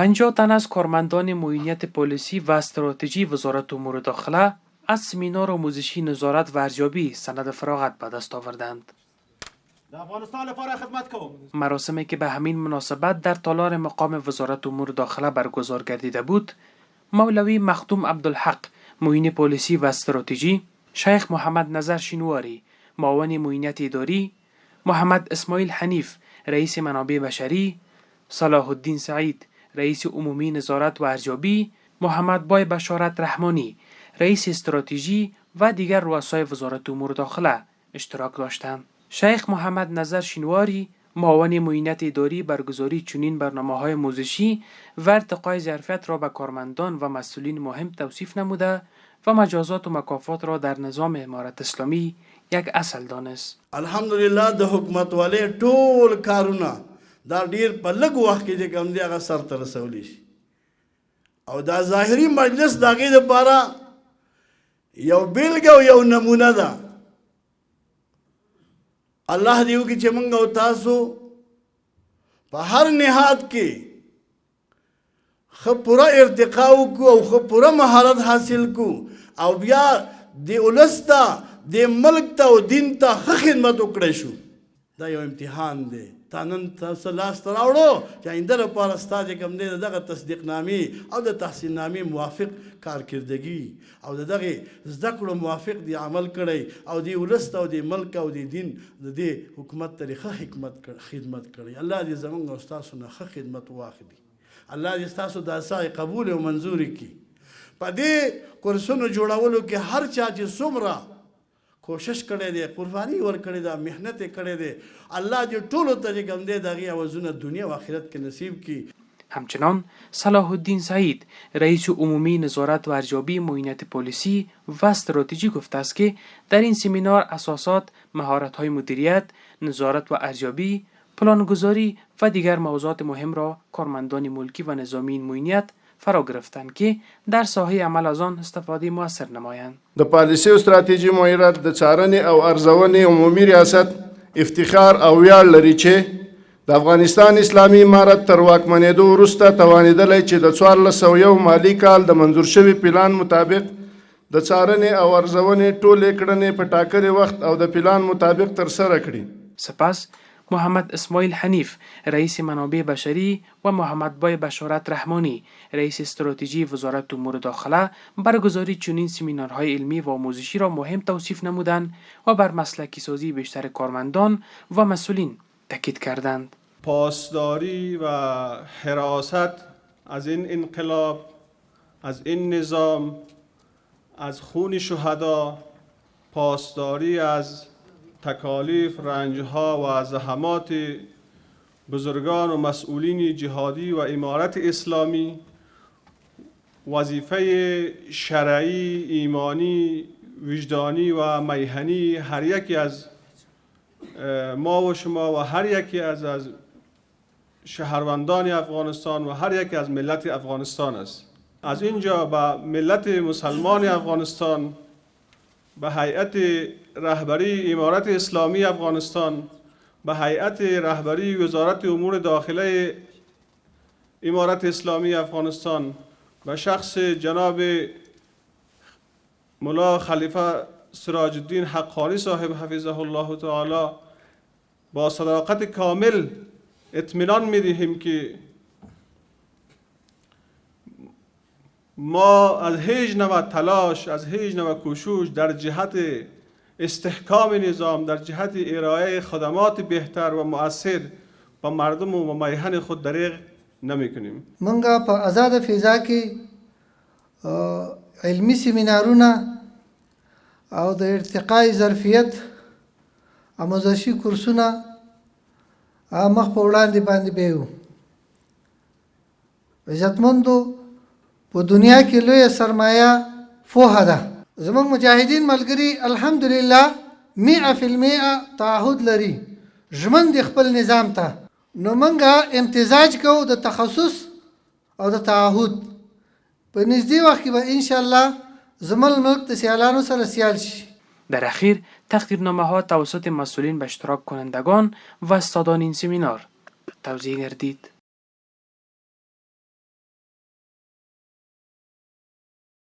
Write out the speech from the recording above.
50 تن از کارمندان معینیت پلیسی و استراتژی وزارت امور داخله از سمینار آموزشی نظارت و ارزیابی سند فراغت به دست آوردند. مراسمی که به همین مناسبت در تالار مقام وزارت امور داخله برگزار گردیده بود، مولوی مخدوم عبدالحق معین پلیسی و استراتژی، شیخ محمد نظر شینواری معاون معینیت اداری، محمد اسماعیل حنیف رئیس منابع بشری، صلاح الدین سعید رئیس عمومی نظارت و ارزیابی، محمد بای بشارت رحمانی رئیس استراتژی و دیگر رؤسای وزارت امور داخله اشتراک داشتند. شیخ محمد نظر شینواری معاون معینیت اداری برگزاری چنین برنامه‌های آموزشی و ارتقای ظرفیت را به کارمندان و مسئولین مهم توصیف نموده و مجازات و مکافات را در نظام امارت اسلامی یک اصل دانست. الحمدلله د حکومت والے ټول کارونه دا ډیر په لږ وخت کې چې کوم دی هغه سرته رسولی شي او دا ظاهري مجلس د هغې دپاره یو بیلګه او یو نمونه ده. الله دې وکړي چې موږ او تاسو په هر نهاد کې ښه پوره ارتقا وکړو او ښه پوره مهارت حاصل کړو او بیا د ولس ته د ملک ته او دین ته ښه خدمت وکړی شو. دا یو امتحان دی. تا نن تاسو لاسته راوړو چې آینده لپاره ستا چې کوم دی د دغه تصدیقنامې او د تحصیلنامې موافق کارکردګي او د دغې زده کړو موافق دی عمل کړی او د ولس ته او د ملک او د دین د دې حکومت ته ښه خدمت کړی. الله دې زموږ او ستاسو نه ښه خدمت واخلي. الله دې ستاسو دا سعی قبول او منظور کړي. په دې کورسونو جوړولو کې هر چا چې څومره کوشش کړی دی، قرباني ورکړې ده، محنت یې کړی دی، الله دې ټولو ته چې کوم دی د هغې عوضونه دنیا و آخرت کې نصیب کړي. همچنان صلاح الدین سعید رئیس عمومی نظارت و ارزیابی معینیت پلیسی و استراتژی گفته است که در این سمینار اساسات، مهارت‌های مدیریت، نظارت و ارزیابی، پلانگذاری و دیگر موضوعات مهم را کارمندان ملکی و نظامی معینیت فرا گرفتند که در ساحه عمل از آن استفاده موثر نمایند. د پالیسي او استراتیژي معیارات د څارنې او ارزونې عمومي ریاست افتخار او ویاړ لري چې د افغانستان اسلامي امارت تر واکمنېدو وروسته توانېدلی چې د 1401 مالي کال د منظور شوي پلان مطابق د څارنې او ارزونې ټولې کړنې په ټاکلي وخت او د پلان مطابق ترسره کړي. سپس محمد اسماعیل حنیف رئیس منابع بشری و محمد بای بشارت رحمانی رئیس استراتژی وزارت امور داخله برگزاری چنین سمینارهای علمی و آموزشی را مهم توصیف نمودند و بر مسلکی سازی بیشتر کارمندان و مسئولین تاکید کردند. پاسداری و حراست از این انقلاب، از این نظام، از خون شهدا، پاسداری از تکالیف، رنجها و زحمات بزرگان و مسئولین جهادی و امارت اسلامی وظیفه شرعی، ایمانی، وجدانی و میهنی هر یکی از ما و شما و هر یکی از شهروندان افغانستان و هر یکی از ملت افغانستان است. از اینجا به ملت مسلمان افغانستان، به هیئت رهبری امارت اسلامی افغانستان، به هیئت رهبری وزارت امور داخله امارت اسلامی افغانستان، به شخص جناب ملا خلیفه سراج الدین حقانی صاحب حفظه الله تعالی با صداقت کامل اطمینان می‌دهیم که ما از هیچ نوع تلاش، از هیچ نوع کوشش در جهت استحکام نظام، در جهت ارائه خدمات بهتر و مؤثر به مردم و میهن خود دریغ نمی‌کنیم. منګه په آزاد فضا کې علمی سیمینارونه او د ارتقای ظرفیت آموزشي کورسونه مخ په وړاندې باندې بیو. عزتمندو په دنیا کې لویه سرمایه پوهه ده. زموږ مجاهدین ملګري الحمدلله 100% تعهد لري ژمن د خپل نظام ته. نو موږ امتزاج کوو د تخصص او د تعهد. په نږدې وخت کې به انشاءالله زموږ ملک د سیالانو سره سیال شي. در اخیر تقدیرنامه ها توسط مسئولین به اشتراک کنندگان و استادان این سمینار توزیع گردید.